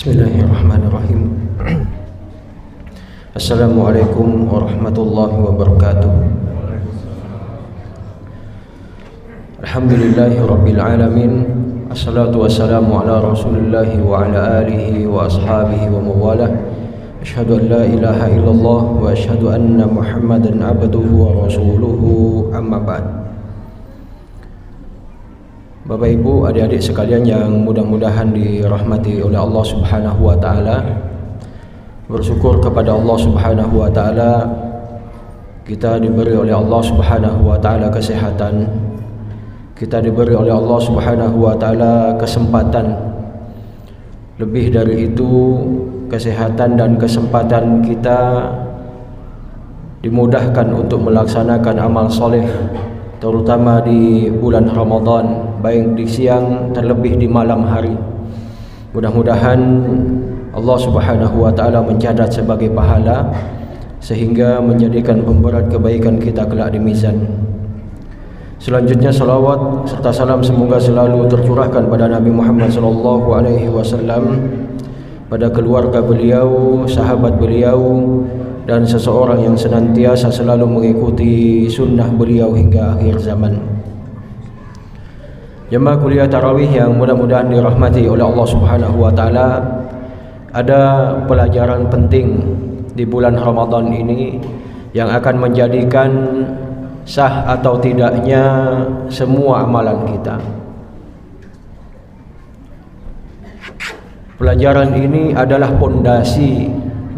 Bismillahirrahmanirrahim. Assalamualaikum warahmatullahi wabarakatuh. Alhamdulillahi rabbil alamin. Assalatu wassalamu ala rasulillahi wa ala alihi wa ashabihi wa mawalah. Asyhadu an la ilaha illallah wa asyhadu anna Muhammadan abduhu wa rasuluhu, amma ba'd. Bapak Ibu, adik-adik sekalian yang mudah-mudahan dirahmati oleh Allah Subhanahu wa taala. Bersyukur kepada Allah Subhanahu wa taala kita diberi oleh Allah Subhanahu wa taala kesehatan. Kita diberi oleh Allah Subhanahu wa taala kesempatan. Lebih dari itu, kesehatan dan kesempatan kita dimudahkan untuk melaksanakan amal soleh, terutama di bulan Ramadan, baik di siang terlebih di malam hari. Mudah-mudahan Allah Subhanahu wa taala mencatat sebagai pahala sehingga menjadikan pemberat kebaikan kita kelak di mizan. Selanjutnya salawat serta salam semoga selalu tercurahkan pada Nabi Muhammad sallallahu alaihi wasallam, pada keluarga beliau, sahabat beliau, dan seseorang yang senantiasa selalu mengikuti sunnah beliau hingga akhir zaman. Jemaah kuliah tarawih yang mudah-mudahan dirahmati oleh Allah Subhanahu wa taala, ada pelajaran penting di bulan Ramadan ini yang akan menjadikan sah atau tidaknya semua amalan kita. Pelajaran ini adalah pondasi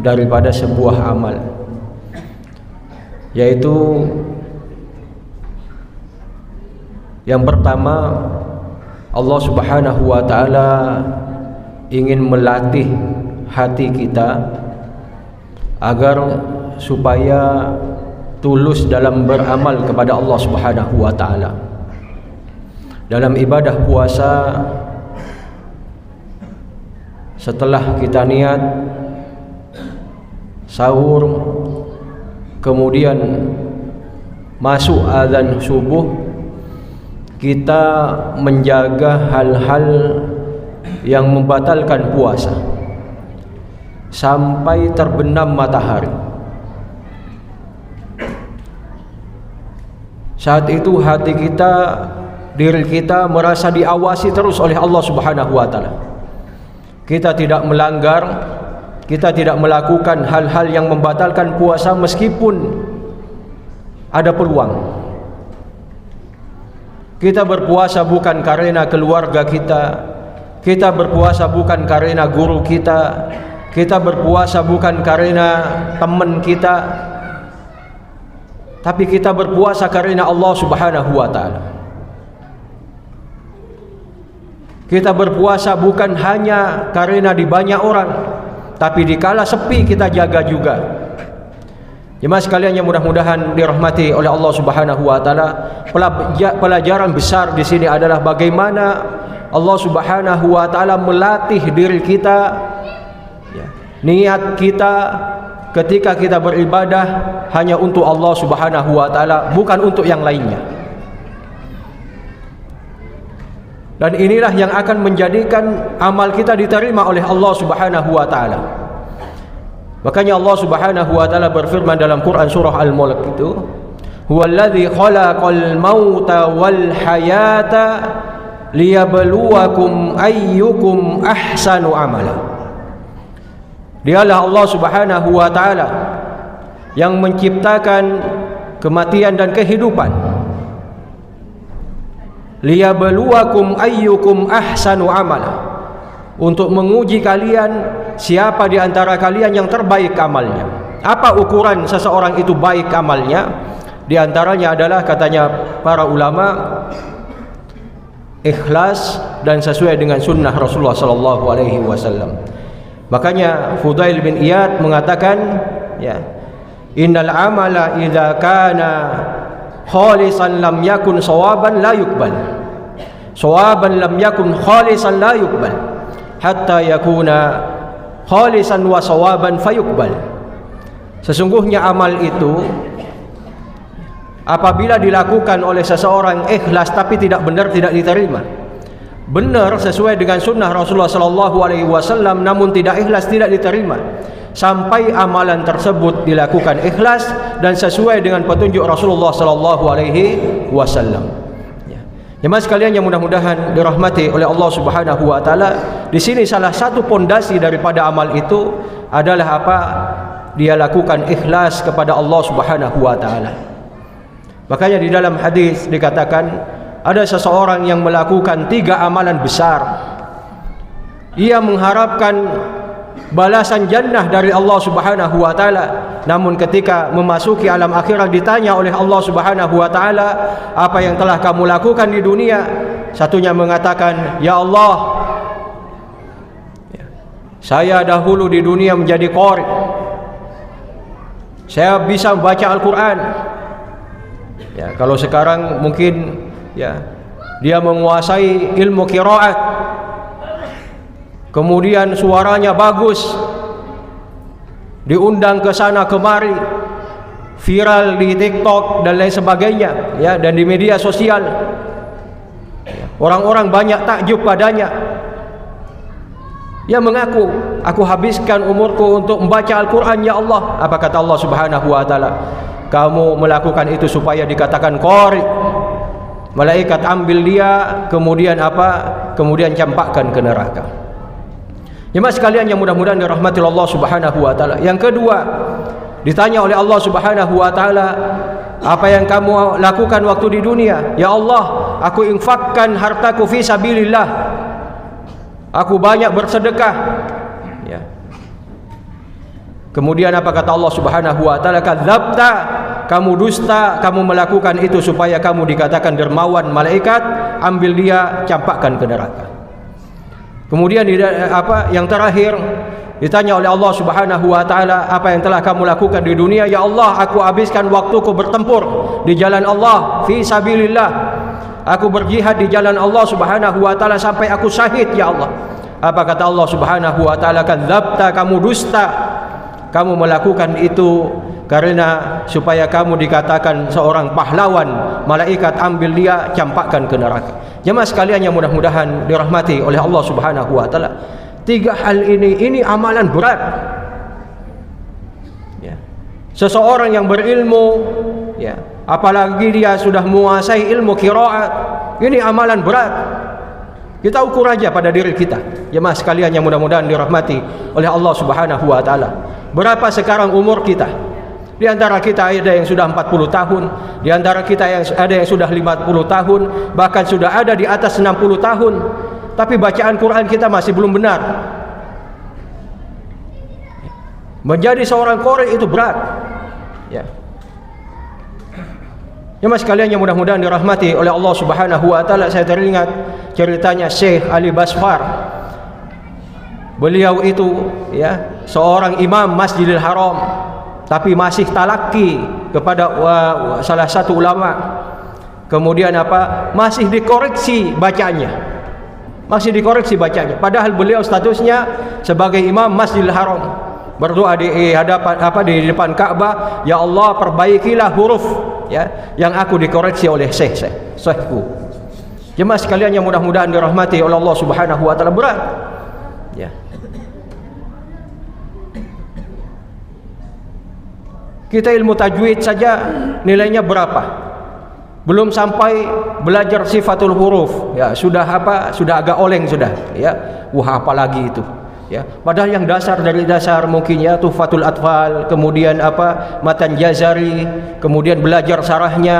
daripada sebuah amal, yaitu yang pertama, Allah Subhanahu wa taala ingin melatih hati kita agar supaya tulus dalam beramal kepada Allah Subhanahu wa taala. Dalam ibadah puasa, setelah kita niat sahur, kemudian masuk azan subuh, kita menjaga hal-hal yang membatalkan puasa sampai terbenam matahari. Saat itu hati kita, diri kita merasa diawasi terus oleh Allah Subhanahu wa taala. Kita tidak melanggar, kita tidak melakukan hal-hal yang membatalkan puasa meskipun ada peluang. Kita berpuasa bukan karena keluarga kita, kita berpuasa bukan karena guru kita, kita berpuasa bukan karena teman kita, tapi kita berpuasa karena Allah Subhanahu wa taala. Kita berpuasa bukan hanya karena di banyak orang, tapi dikala sepi kita jaga juga. Jemaah sekalian yang mudah-mudahan dirahmati oleh Allah Subhanahu wa taala, pelajaran besar di sini adalah bagaimana Allah Subhanahu wa taala melatih diri kita, niat kita ketika kita beribadah hanya untuk Allah Subhanahu wa taala, bukan untuk yang lainnya. Dan inilah yang akan menjadikan amal kita diterima oleh Allah Subhanahu wa taala. Makanya Allah Subhanahu wa taala berfirman dalam Quran surah Al-Mulk itu, "Huwallazi khalaqal mauta wal hayata liyabluwakum ayyukum ahsanu amala." Dialah Allah Subhanahu wa taala yang menciptakan kematian dan kehidupan. Liyabluwakum ayyukum ahsanu amala, untuk menguji kalian siapa di antara kalian yang terbaik amalnya. Apa ukuran seseorang itu baik amalnya? Di antaranya adalah, katanya para ulama, ikhlas dan sesuai dengan sunnah Rasulullah sallallahu alaihi wasallam. Makanya Fudail bin Iyad mengatakan, ya, innal amala idza kana khalisan lam yakun sawaban la yuqbal, sawaban lam yakun khalisan la yuqbal, hatta yakuna khalisan wa sawaban fayuqbal. Sesungguhnya amal itu apabila dilakukan oleh seseorang ikhlas tapi tidak benar, tidak diterima. benar sesuai dengan sunnah Rasulullah sallallahu alaihi wasallam, namun tidak ikhlas, tidak diterima sampai amalan tersebut dilakukan ikhlas dan sesuai dengan petunjuk Rasulullah sallallahu alaihi wasallam. Jemaah sekalian yang mudah-mudahan dirahmati oleh Allah Subhanahu wa taala, di sini salah satu pondasi daripada amal itu adalah apa? Dia lakukan ikhlas kepada Allah Subhanahu wa taala. Makanya di dalam hadis dikatakan ada seseorang yang melakukan 3 amalan besar. Ia mengharapkan balasan jannah dari Allah Subhanahu wa taala, namun ketika memasuki alam akhirat ditanya oleh Allah Subhanahu wa taala, apa yang telah kamu lakukan di dunia? Satunya mengatakan, ya Allah, saya dahulu di dunia menjadi qari, saya bisa membaca Al-Quran. Ya, kalau sekarang mungkin ya dia menguasai ilmu qiraat, kemudian suaranya bagus, diundang ke sana kemari, viral di TikTok dan lain sebagainya, ya, dan di media sosial. Orang-orang banyak takjub padanya. Ia mengaku, aku habiskan umurku untuk membaca Al-Quran, ya Allah. Apa kata Allah Subhanahu wa taala? Kamu melakukan itu supaya dikatakan qari. Malaikat ambil dia, kemudian apa? Kemudian campakkan ke neraka. Jemaah sekalian yang mudah-mudahan dirahmati Allah Subhanahu wa taala. Yang kedua, ditanya oleh Allah Subhanahu wa taala, apa yang kamu lakukan waktu di dunia? Ya Allah, aku infakkan hartaku fi sabilillah. Aku banyak bersedekah. Ya. Kemudian apa kata Allah Subhanahu wa taala? Kadzabta, kamu dusta, kamu melakukan itu supaya kamu dikatakan dermawan. Malaikat ambil dia, campakkan ke neraka. Kemudian yang terakhir ditanya oleh Allah Subhanahu wa taala, apa yang telah kamu lakukan di dunia? Ya Allah, aku habiskan waktuku bertempur di jalan Allah fi sabilillah. Aku berjihad di jalan Allah Subhanahu wa taala sampai aku syahid, ya Allah. Apa kata Allah Subhanahu wa taala? Kadzabta, kamu dusta. Kamu melakukan itu karena supaya kamu dikatakan seorang pahlawan. Malaikat ambil dia, campakkan ke neraka. Jemaah sekalian yang mudah-mudahan dirahmati oleh Allah Subhanahu wa taala, 3 hal ini amalan berat. Ya. Seseorang yang berilmu, ya, apalagi dia sudah menguasai ilmu qiraat, ini amalan berat. Kita ukur aja pada diri kita. Jemaah sekalian yang mudah-mudahan dirahmati oleh Allah Subhanahu wa taala. Berapa sekarang umur kita? Di antara kita ada yang sudah 40 tahun, di antara kita ada yang sudah 50 tahun, bahkan sudah ada di atas 60 tahun. Tapi bacaan Quran kita masih belum benar. Menjadi seorang qari itu berat. Ya. Jemaah sekalian yang mudah-mudahan dirahmati oleh Allah Subhanahu wa taala, saya teringat ceritanya Syekh Ali Basfar. Beliau itu ya seorang imam Masjidil Haram, tapi masih talaki kepada salah satu ulama. Kemudian apa? Masih dikoreksi bacanya. Masih dikoreksi bacanya. Padahal beliau statusnya sebagai imam Masjidil Haram. Berdoa di hadapan di depan Ka'bah, ya Allah, perbaikilah huruf ya yang aku dikoreksi oleh syekhku. Jemaah sekalian yang mudah-mudahan dirahmati oleh Allah Subhanahu wa taala, berat. Ya. Kita ilmu tajwid saja nilainya berapa? Belum sampai belajar sifatul huruf, ya sudah agak oleng sudah, ya. Wah, apalagi itu, ya. Padahal yang dasar dari dasar mungkin ya Tuhfatul Atfal, kemudian Matan Jazari, kemudian belajar sarahnya,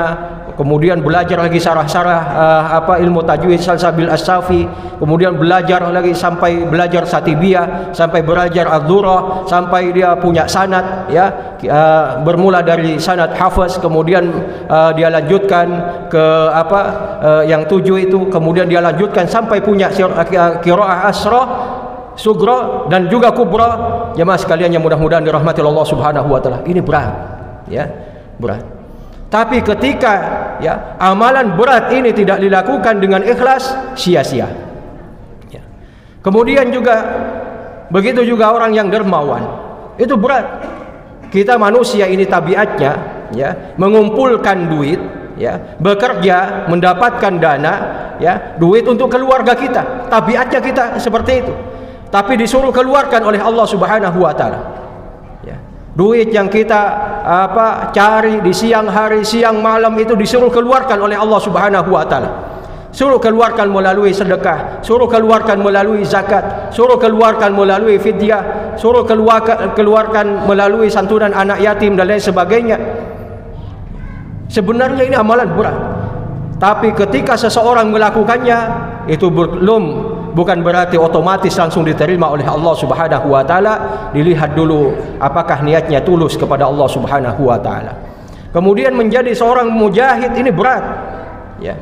kemudian belajar lagi sarah-sarah ilmu tajwid Salsabil As-Safi, kemudian belajar lagi sampai belajar Satibiyah, sampai belajar Ad-Durrah, sampai dia punya sanad, ya, bermula dari sanad Hafiz, kemudian dia lanjutkan ke yang 7 itu, kemudian dia lanjutkan sampai punya qiraah Asra, Sugra dan juga Kubra. Jemaah sekalian yang mudah-mudahan dirahmati Allah Subhanahu wa taala, ini berat, ya, berat. Tapi ketika ya amalan berat ini tidak dilakukan dengan ikhlas, sia-sia. Ya. Kemudian juga begitu juga orang yang dermawan, itu berat. Kita manusia ini tabiatnya ya mengumpulkan duit ya, bekerja mendapatkan dana, ya, duit untuk keluarga kita. Tabiatnya kita seperti itu. Tapi disuruh keluarkan oleh Allah Subhanahu wa taala. Ya. Duit yang kita cari di siang hari, siang malam itu disuruh keluarkan oleh Allah Subhanahu wa taala. Suruh keluarkan melalui sedekah, suruh keluarkan melalui zakat, suruh keluarkan melalui fidyah, suruh keluarkan melalui santunan anak yatim dan lain sebagainya. Sebenarnya ini amalan berat. Tapi ketika seseorang melakukannya, itu bukan berarti otomatis langsung diterima oleh Allah Subhanahu wa taala. Dilihat dulu apakah niatnya tulus kepada Allah Subhanahu wa taala. Kemudian menjadi seorang mujahid ini berat. Ya.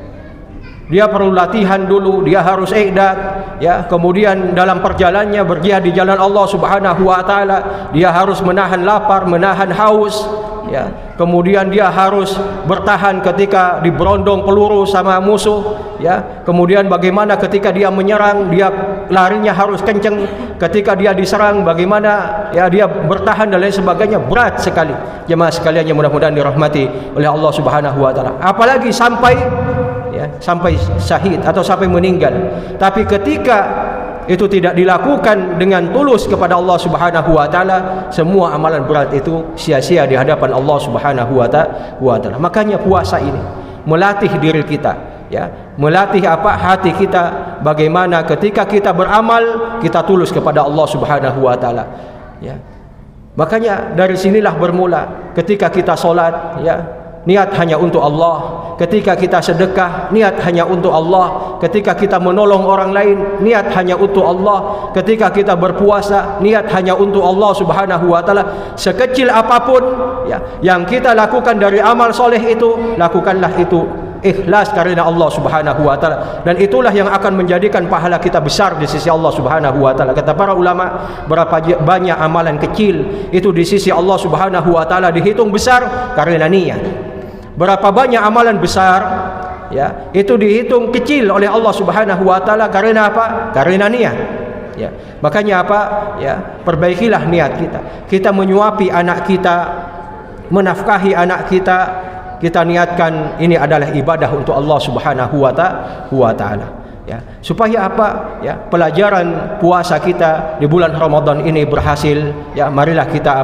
Dia perlu latihan dulu, dia harus i'dad, ya. Kemudian dalam perjalanannya berjihad di jalan Allah Subhanahu wa taala, dia harus menahan lapar, menahan haus, ya. Kemudian dia harus bertahan ketika diberondong peluru sama musuh, ya. Kemudian bagaimana ketika dia menyerang, dia larinya harus kenceng. Ketika dia diserang, bagaimana ya dia bertahan dan lain sebagainya. Berat sekali. Jemaah sekalian yang mudah-mudahan dirahmati oleh Allah Subhanahu wa taala. Apalagi sampai syahid atau sampai meninggal. Tapi ketika itu tidak dilakukan dengan tulus kepada Allah Subhanahu wa taala, semua amalan berat itu sia-sia di hadapan Allah Subhanahu wa taala. Makanya puasa ini melatih diri kita, ya, melatih hati kita, bagaimana ketika kita beramal kita tulus kepada Allah Subhanahu wa taala, ya. Makanya dari sinilah bermula ketika kita salat, ya, niat hanya untuk Allah. Ketika kita sedekah, niat hanya untuk Allah. Ketika kita menolong orang lain, niat hanya untuk Allah. Ketika kita berpuasa, niat hanya untuk Allah Subhanahu wa taala. Sekecil apapun, ya, yang kita lakukan dari amal soleh itu, lakukanlah itu ikhlas karena Allah Subhanahu wa taala, dan itulah yang akan menjadikan pahala kita besar di sisi Allah Subhanahu wa taala. Kata para ulama, berapa banyak amalan kecil itu di sisi Allah Subhanahu wa taala dihitung besar karena niat. Berapa banyak amalan besar, ya, itu dihitung kecil oleh Allah Subhanahu wa taala karena apa? Karena niat. Ya. Makanya apa? Ya, perbaikilah niat kita. Kita menyuapi anak kita, menafkahi anak kita, kita niatkan ini adalah ibadah untuk Allah Subhanahu wa taala. Ya, supaya apa? Ya, pelajaran puasa kita di bulan Ramadan ini berhasil. Ya, marilah kita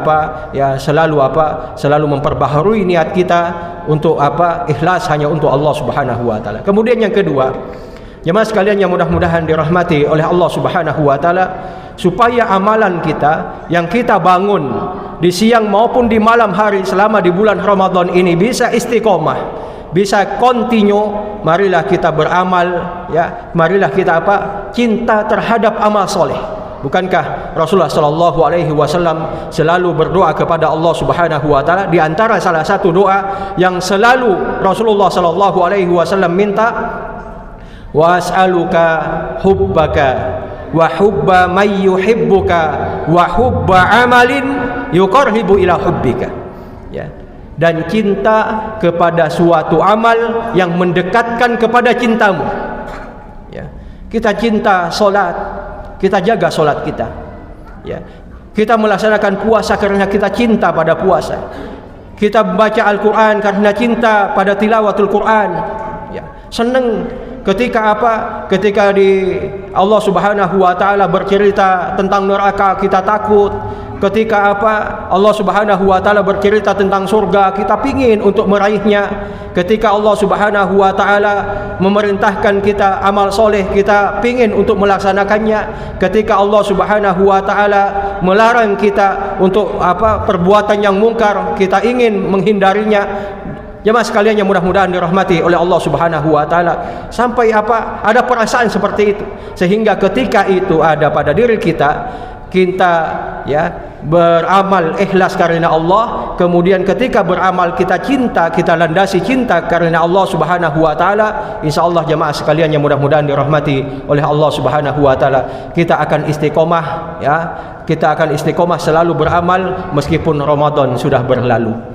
selalu memperbaharui niat kita untuk ikhlas hanya untuk Allah Subhanahu wa taala. Kemudian yang kedua, jemaah sekalian yang mudah-mudahan dirahmati oleh Allah Subhanahu wa taala, supaya amalan kita yang kita bangun di siang maupun di malam hari selama di bulan Ramadan ini bisa istiqomah, bisa continue, marilah kita beramal, ya, marilah kita cinta terhadap amal soleh. Bukankah Rasulullah sallallahu alaihi wasallam selalu berdoa kepada Allah Subhanahu wa taala? Di antara salah satu doa yang selalu Rasulullah sallallahu alaihi wasallam minta, wa as'aluka hubbaka wa hubba may yuhibbuka wa hubba amalin yuqarribu ila hubbika. Ya. Dan cinta kepada suatu amal yang mendekatkan kepada cintamu. Ya. Kita cinta solat, kita jaga solat kita. Ya. Kita melaksanakan puasa karena kita cinta pada puasa. Kita membaca Al-Quran karena cinta pada tilawatul Quran. Ya. Senang ketika ketika Allah Subhanahu wa taala bercerita tentang neraka, kita takut. Ketika Allah Subhanahu wa taala bercerita tentang surga, kita pingin untuk meraihnya. Ketika Allah Subhanahu wa taala memerintahkan kita amal soleh, kita pingin untuk melaksanakannya. Ketika Allah Subhanahu wa taala melarang kita untuk perbuatan yang mungkar, kita ingin menghindarinya. Jemaah sekalian yang mudah-mudahan dirahmati oleh Allah Subhanahu wa taala, sampai ada perasaan seperti itu, sehingga ketika itu ada pada diri kita beramal ikhlas karena Allah. Kemudian ketika beramal kita cinta, kita landasi cinta karena Allah Subhanahu wa taala. Insyaallah jemaah sekalian yang mudah-mudahan dirahmati oleh Allah Subhanahu wa taala, kita akan istiqomah, ya. Kita akan istiqomah selalu beramal meskipun Ramadan sudah berlalu.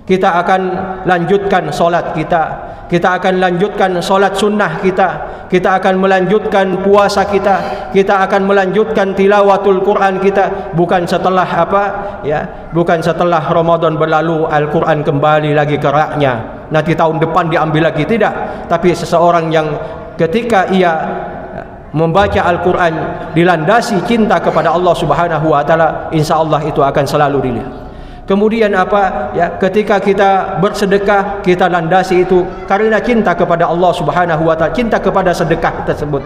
Kita akan lanjutkan solat kita, kita akan lanjutkan solat sunnah kita akan melanjutkan puasa kita akan melanjutkan tilawatul Quran kita, bukan setelah bukan setelah Ramadan berlalu Al-Quran kembali lagi ke raknya, nanti tahun depan diambil lagi, tidak. Tapi seseorang yang ketika ia membaca Al-Quran dilandasi cinta kepada Allah Subhanahu wa taala, insyaallah itu akan selalu dilihat. Kemudian ketika kita bersedekah, kita landasi itu karena cinta kepada Allah Subhanahu wa taala, cinta kepada sedekah tersebut,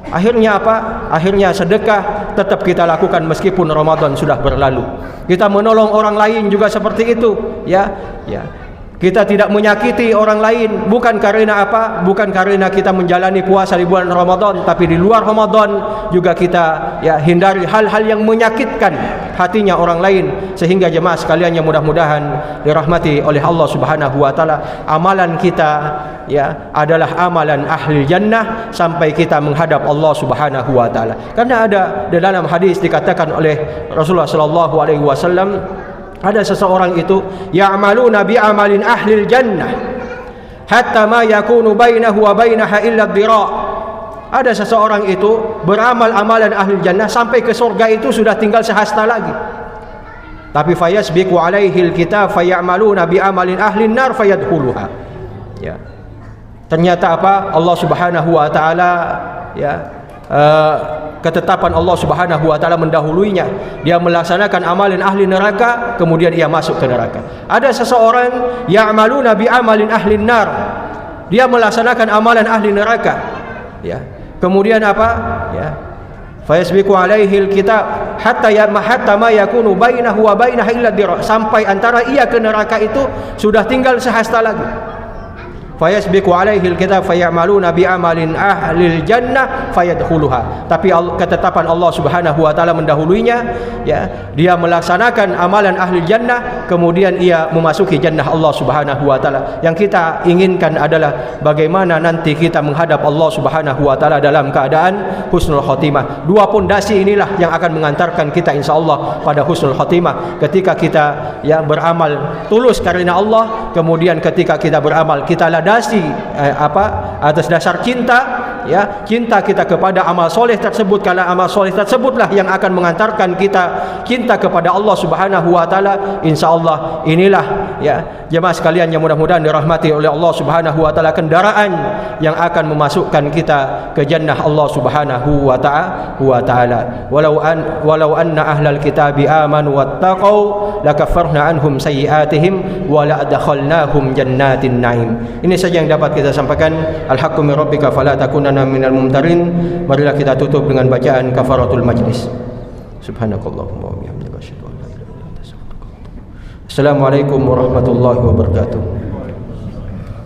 Akhirnya Akhirnya sedekah tetap kita lakukan meskipun Ramadan sudah berlalu. Kita menolong orang lain juga seperti itu, Kita tidak menyakiti orang lain, bukan karena bukan karena kita menjalani puasa di bulan Ramadan, tapi di luar Ramadan juga kita hindari hal-hal yang menyakitkan hatinya orang lain, sehingga jemaah sekalian yang mudah-mudahan dirahmati oleh Allah Subhanahu wa taala, amalan kita adalah amalan ahli jannah sampai kita menghadap Allah Subhanahu wa taala. Karena ada di dalam hadis dikatakan oleh Rasulullah sallallahu alaihi wasallam, ada seseorang itu ya'maluna bi amalin ahlil jannah hatta ma yakunu bainahu wa bainaha illa dhira'. Ada seseorang itu beramal amalan ahlil jannah sampai ke surga itu sudah tinggal sehasta lagi. Tapi fayasbiqu alaihi alkitab fay'amaluna bi amalin ahlin nar fayadkhuluha. Ternyata Allah Subhanahu wa taala ketetapan Allah Subhanahu wa taala mendahuluinya. Dia melaksanakan amalan ahli neraka, kemudian ia masuk ke neraka. Ada seseorang ya'maluna bi amalin ahli nar, dia melaksanakan amalan ahli neraka, kemudian fayasbiqu alaihi alkitab hatta ma yakunu bainahu wa bainaha illa dhira', sampai antara ia ke neraka itu sudah tinggal sehasta lagi. Fayasbiqu alaihi alkitab fay'amaluna bi amalin ahlil jannah fayadkhuluha. Tapi ketetapan Allah Subhanahu wa taala mendahuluinya, dia melaksanakan amalan ahli jannah, kemudian ia memasuki jannah Allah Subhanahu wa taala. Yang kita inginkan adalah bagaimana nanti kita menghadap Allah Subhanahu wa taala dalam keadaan husnul khotimah. Dua pondasi inilah yang akan mengantarkan kita insyaallah pada husnul khotimah. Ketika kita beramal tulus karena Allah, kemudian ketika kita beramal kita atas dasar cinta, cinta kita kepada amal soleh tersebut, karena amal soleh tersebutlah yang akan mengantarkan kita cinta kepada Allah Subhanahu wa taala. Insyaallah inilah jemaah sekalian yang mudah-mudahan dirahmati oleh Allah Subhanahu wa taala, kendaraan yang akan memasukkan kita ke jannah Allah Subhanahu wa taala. Walau anna ahlal kitabi amanu wattaqau lakaffarna anhum sayyi'atihim wa la adkhalnahum jannatin na'im. Ini saja yang dapat kita sampaikan. Al-haqqu min rabbika fala takunanna minal mumtarin. Marilah kita tutup dengan bacaan kafaratul majlis. Subhanakallahumma wa bihamdika asyhadu an la ilaha illa anta astaghfiruka wa atubu ilaik. Assalamualaikum warahmatullahi wabarakatuh.